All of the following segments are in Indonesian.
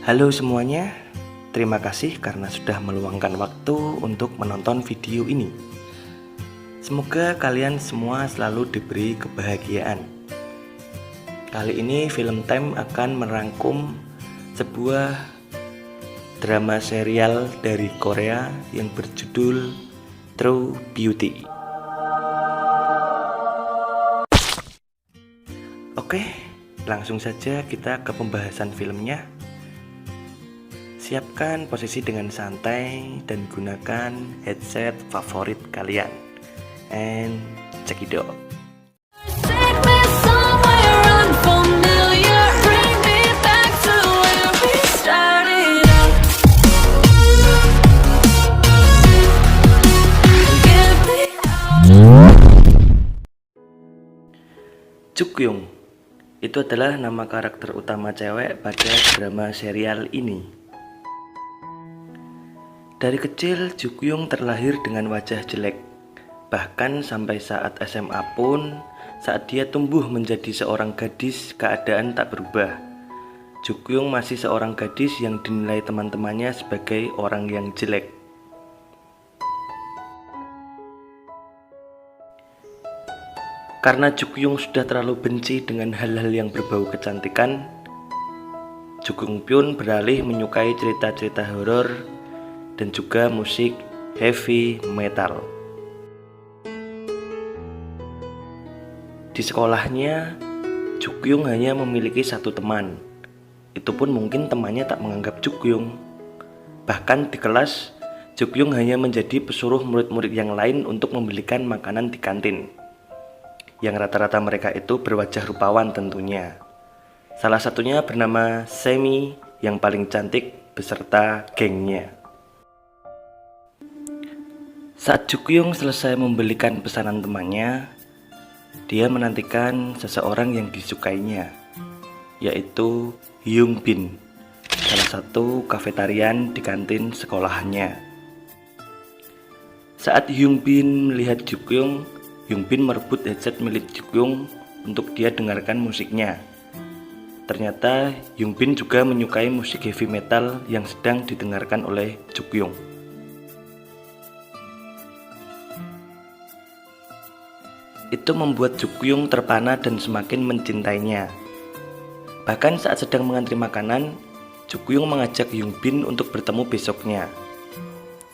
Halo semuanya, terima kasih karena sudah meluangkan waktu untuk menonton video ini. Semoga kalian semua selalu diberi kebahagiaan. Kali ini Film Time akan merangkum sebuah drama serial dari Korea yang berjudul True Beauty. Oke, langsung saja kita ke pembahasan filmnya. Siapkan posisi dengan santai dan gunakan headset favorit kalian. And check it out. Jukyung itu adalah nama karakter utama cewek pada drama serial ini. Dari kecil, Jukyung terlahir dengan wajah jelek. Bahkan sampai saat SMA pun, saat dia tumbuh menjadi seorang gadis, keadaan tak berubah. Jukyung masih seorang gadis yang dinilai teman-temannya sebagai orang yang jelek. Karena Jukyung sudah terlalu benci dengan hal-hal yang berbau kecantikan, Jukyung pun beralih menyukai cerita-cerita horor dan juga musik heavy metal. Di sekolahnya, Jukyung hanya memiliki satu teman. Itu pun mungkin temannya tak menganggap Jukyung. Bahkan di kelas, Jukyung hanya menjadi pesuruh murid-murid yang lain untuk membelikan makanan di kantin. Yang rata-rata mereka itu berwajah rupawan tentunya. Salah satunya bernama Semi yang paling cantik beserta gengnya. Saat Jukyung selesai membelikan pesanan temannya, dia menantikan seseorang yang disukainya, yaitu Hyung Bin, salah satu kafetarian di kantin sekolahannya. Saat Hyung Bin melihat Jukyung, Hyung Bin merebut headset milik Jukyung untuk dia dengarkan musiknya. Ternyata Hyung Bin juga menyukai musik heavy metal yang sedang didengarkan oleh Jukyung. Itu membuat Jukyung terpana dan semakin mencintainya. Bahkan saat sedang mengantri makanan, Jukyung mengajak Hyung Bin untuk bertemu besoknya.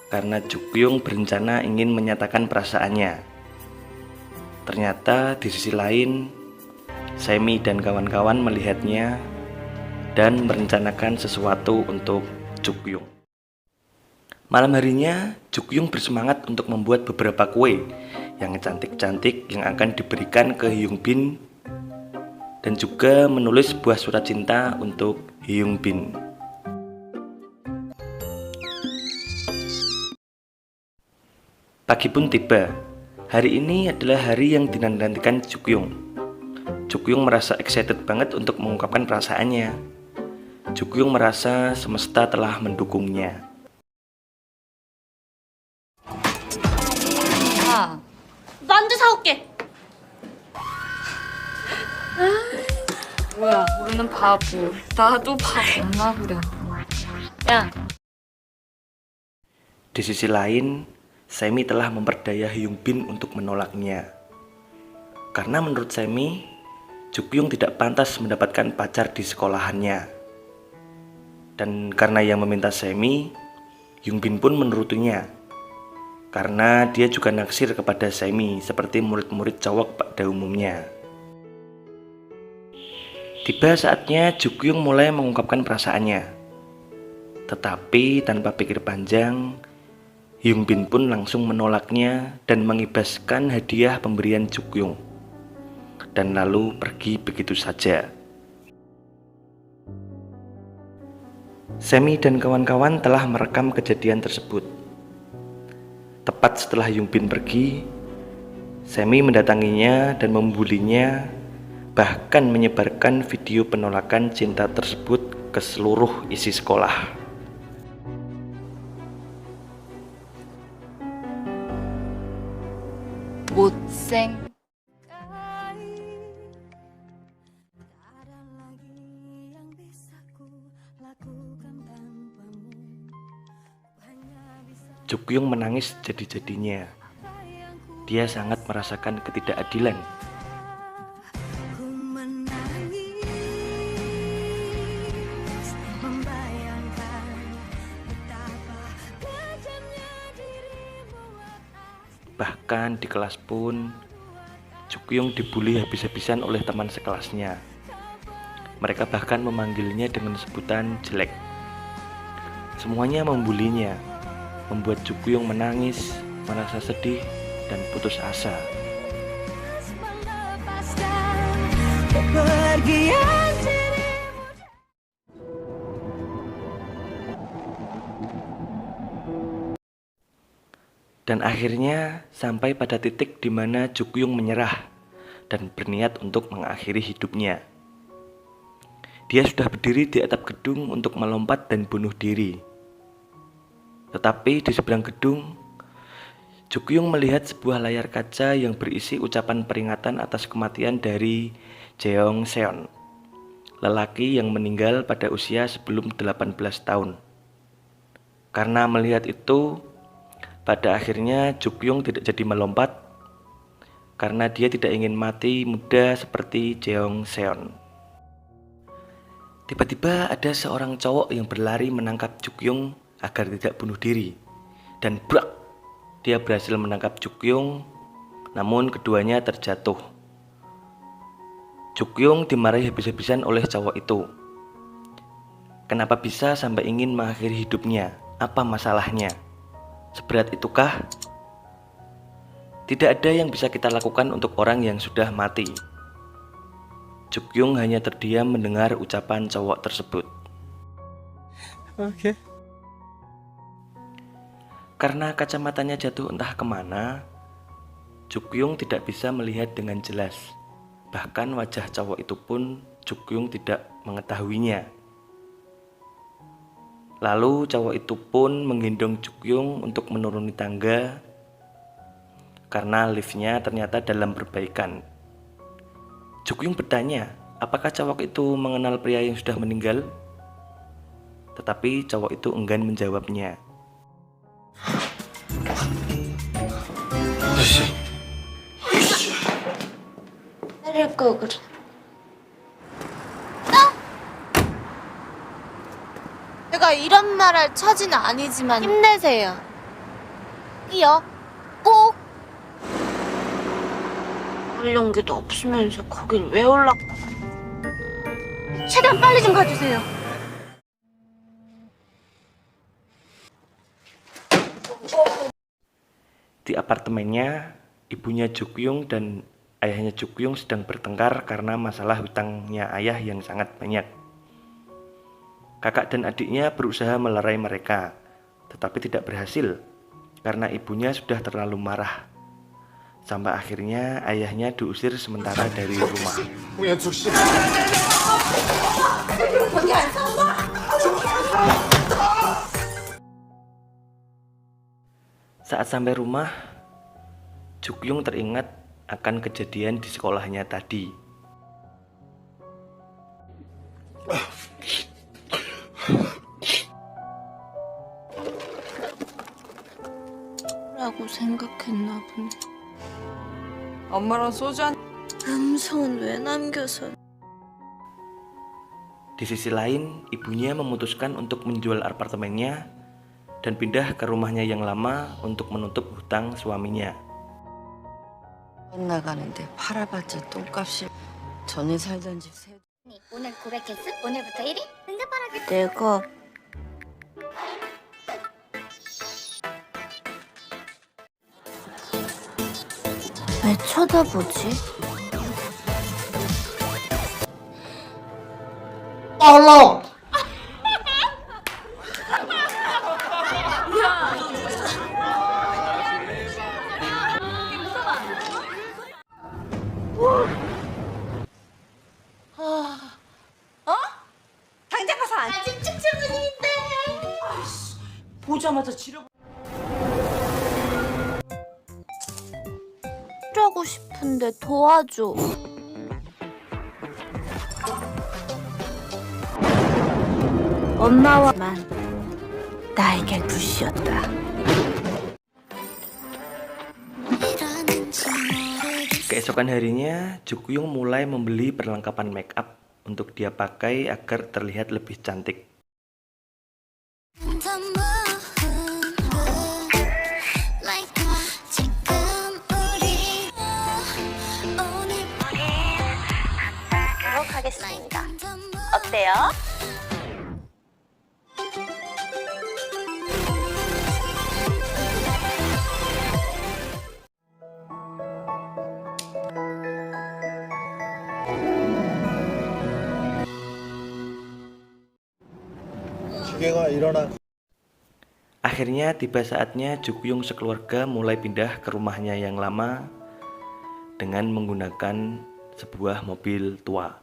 Karena Jukyung berencana ingin menyatakan perasaannya. Ternyata di sisi lain, Semi dan kawan-kawan melihatnya dan merencanakan sesuatu untuk Jukyung. Malam harinya, Jukyung bersemangat untuk membuat beberapa kue yang cantik-cantik yang akan diberikan ke Hyung Bin dan juga menulis sebuah surat cinta untuk Hyung Bin. Pagi pun tiba. Hari ini adalah hari yang dinantikan Jukyung. Jukyung merasa excited banget untuk mengungkapkan perasaannya. Jukyung merasa semesta telah mendukungnya. 만두 사올게. 뭐야, 모르는 바보. 나도 바보나 그래. 야. Di sisi lain, Semi telah memperdaya Hyung Bin untuk menolaknya. Karena menurut Semi, Jukyung tidak pantas mendapatkan pacar di sekolahannya. Dan karena yang meminta Semi, Hyung Bin pun menurutinya. Karena dia juga naksir kepada Semi seperti murid-murid cowok pada umumnya. Tiba saatnya Jukyung mulai mengungkapkan perasaannya. Tetapi tanpa pikir panjang, Hyung Bin pun langsung menolaknya dan mengibaskan hadiah pemberian Jukyung. Dan lalu pergi begitu saja. Semi dan kawan-kawan telah merekam kejadian tersebut. Tepat setelah Hyung Bin pergi, Semi mendatanginya dan membulinya, bahkan menyebarkan video penolakan cinta tersebut ke seluruh isi sekolah. 못생. Jukyung menangis jadi-jadinya. Dia sangat merasakan ketidakadilan. Bahkan di kelas pun, Jukyung dibully habis-habisan oleh teman sekelasnya. Mereka bahkan memanggilnya dengan sebutan jelek. Semuanya membulinya, membuat Jukyung menangis, merasa sedih, dan putus asa. Dan akhirnya sampai pada titik di mana Jukyung menyerah dan berniat untuk mengakhiri hidupnya. Dia sudah berdiri di atap gedung untuk melompat dan bunuh diri. Tetapi di seberang gedung, Jukyung melihat sebuah layar kaca yang berisi ucapan peringatan atas kematian dari Jeong Seon, lelaki yang meninggal pada usia sebelum 18 tahun. Karena melihat itu, pada akhirnya Jukyung tidak jadi melompat karena dia tidak ingin mati muda seperti Jeong Seon. Tiba-tiba ada seorang cowok yang berlari menangkap Jukyung agar tidak bunuh diri. Dan brak, dia berhasil menangkap Jukyung, namun keduanya terjatuh. Jukyung dimarahi habis-habisan oleh cowok itu. Kenapa bisa sampai ingin mengakhiri hidupnya? Apa masalahnya? Seberat itukah? Tidak ada yang bisa kita lakukan untuk orang yang sudah mati. Jukyung hanya terdiam mendengar ucapan cowok tersebut. Oke. Karena kacamatanya jatuh entah kemana, Jukyung tidak bisa melihat dengan jelas. Bahkan wajah cowok itu pun Jukyung tidak mengetahuinya. Lalu cowok itu pun menggendong Jukyung untuk menuruni tangga karena liftnya ternyata dalam perbaikan. Jukyung bertanya, apakah cowok itu mengenal pria yang sudah meninggal? Tetapi cowok itu enggan menjawabnya. 제가 이런 말 할 처지는 아니지만 힘내세요. 이요. 꼭. 올 용기도 없으면서 거길 왜 올라? 최대한 빨리 좀 가주세요. Di apartemennya, ibunya Jukyung dan ayahnya Jukyung sedang bertengkar karena masalah hutangnya ayah yang sangat banyak. Kakak dan adiknya berusaha melerai mereka, tetapi tidak berhasil karena ibunya sudah terlalu marah. Sampai akhirnya ayahnya diusir sementara dari rumah. Saat sampai rumah, Jukyung teringat akan kejadian di sekolahnya tadi. 라고 생각했나 보네. 엄마랑 소주 한 음성은 왜 남겨서? Di sisi lain, ibunya memutuskan untuk menjual apartemennya dan pindah ke rumahnya yang lama untuk menutup hutang suaminya. 나가는데 팔아봤자 똥값이 전에 살던 집 세. 오늘 고백했어? 오늘부터 1위? 응답하라. 내가 왜 쳐다보지? 당장 가서 안 아직 축제분인데. 보자마자 지려. 하고 싶은데 도와줘. 엄마와만 나에겐 불씨였다. Keesokan harinya, Jukyung mulai membeli perlengkapan make up untuk dia pakai agar terlihat lebih cantik. 하겠습니다. 어때요? 기계가 일어나. Akhirnya tiba saatnya Jukyung sekeluarga mulai pindah ke rumahnya yang lama dengan menggunakan sebuah mobil tua.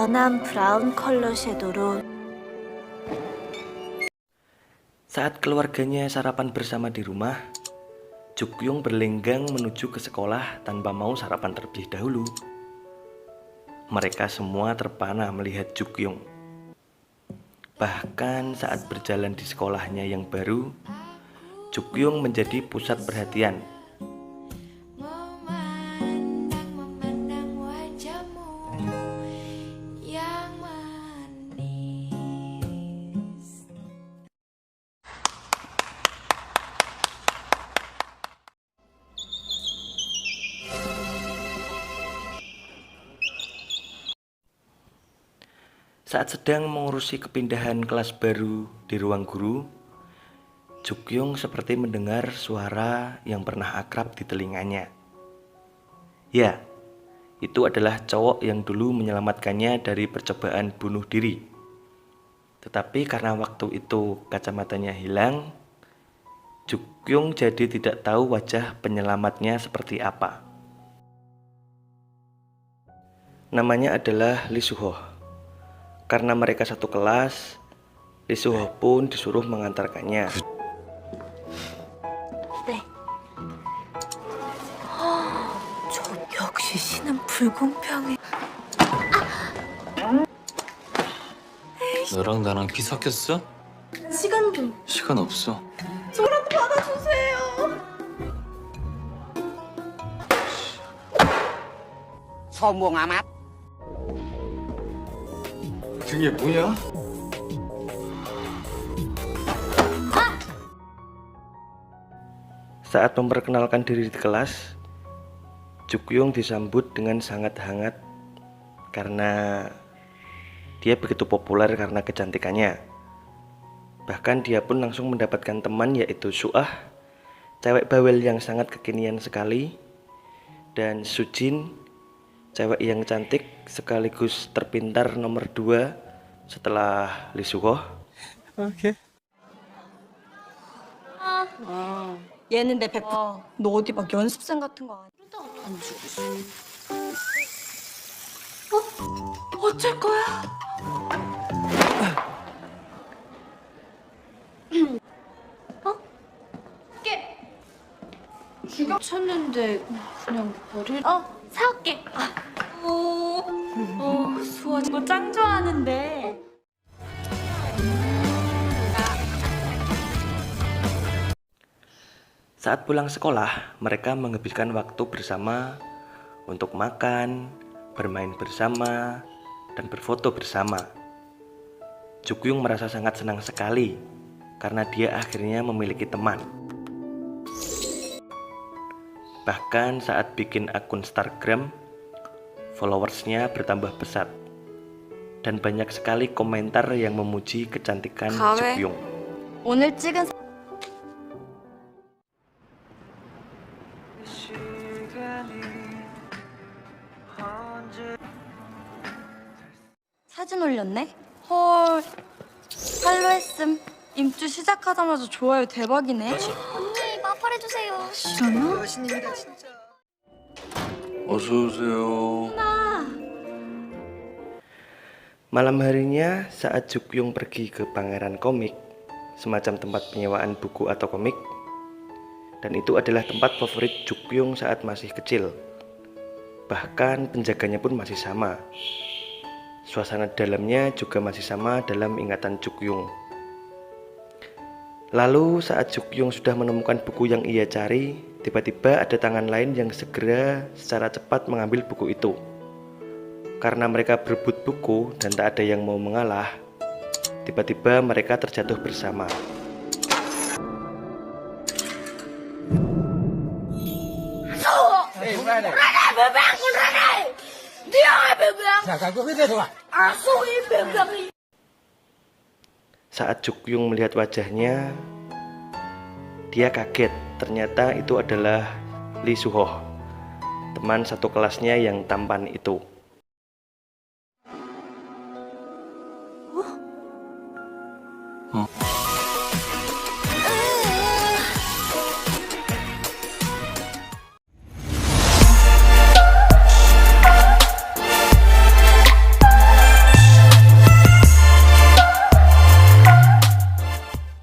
연한 브라운 컬러 섀도로 Saat keluarganya sarapan bersama di rumah, Jukyung berlenggang menuju ke sekolah tanpa mau sarapan terlebih dahulu. Mereka semua terpana melihat Jukyung. Bahkan saat berjalan di sekolahnya yang baru, Jukyung menjadi pusat perhatian. Saat sedang mengurusi kepindahan kelas baru di ruang guru, Jukyung seperti mendengar suara yang pernah akrab di telinganya. Ya, itu adalah cowok yang dulu menyelamatkannya dari percobaan bunuh diri. Tetapi karena waktu itu kacamatanya hilang, Jukyung jadi tidak tahu wajah penyelamatnya seperti apa. Namanya adalah Lee Suho. Karena mereka satu kelas, Lee Suho pun disuruh mengantarkannya. 네. 저 역시 신은 불공평해. 너랑 나랑 피 섞였어? 시간 좀. 시간 없어. 소몽 아마 그게 뭐야? Saat memperkenalkan diri di kelas, Jukyung disambut dengan sangat hangat karena dia begitu populer karena kecantikannya. Bahkan dia pun langsung mendapatkan teman, yaitu Suah, cewek bawel yang sangat kekinian sekali, dan Sujin, cewek yang cantik sekaligus terpintar nomor 2 setelah Lee Suho. 얘는 내 베프. 너 어디 막 연습생 같은 거 아니야? 어쩔 거야? 쳤는데 그냥 버릴. 사올게. 수아 이거 짱 좋아하는데. Saat pulang sekolah, mereka menghabiskan waktu bersama untuk makan, bermain bersama, dan berfoto bersama. Jukyung merasa sangat senang sekali karena dia akhirnya memiliki teman. Bahkan saat bikin akun Instagram, followersnya bertambah pesat dan banyak sekali komentar yang memuji kecantikan Jukyung. 오늘 찍은 사진 올렸네? 헐, 팔로 했음. 임주 시작하자마자 좋아요 대박이네. 언니 마팔해주세요. 어서 오세요. Malam harinya saat Jukyung pergi ke Pangeran Komik, semacam tempat penyewaan buku atau komik, dan itu adalah tempat favorit Jukyung saat masih kecil. Bahkan penjaganya pun masih sama. Suasana dalamnya juga masih sama dalam ingatan Jukyung. Lalu saat Jukyung sudah menemukan buku yang ia cari, tiba-tiba ada tangan lain yang segera secara cepat mengambil buku itu. Karena mereka berebut buku dan tak ada yang mau mengalah, tiba-tiba mereka terjatuh bersama. Saat Jukyung melihat wajahnya, dia kaget. Ternyata itu adalah Lee Suho, teman satu kelasnya yang tampan itu. 어.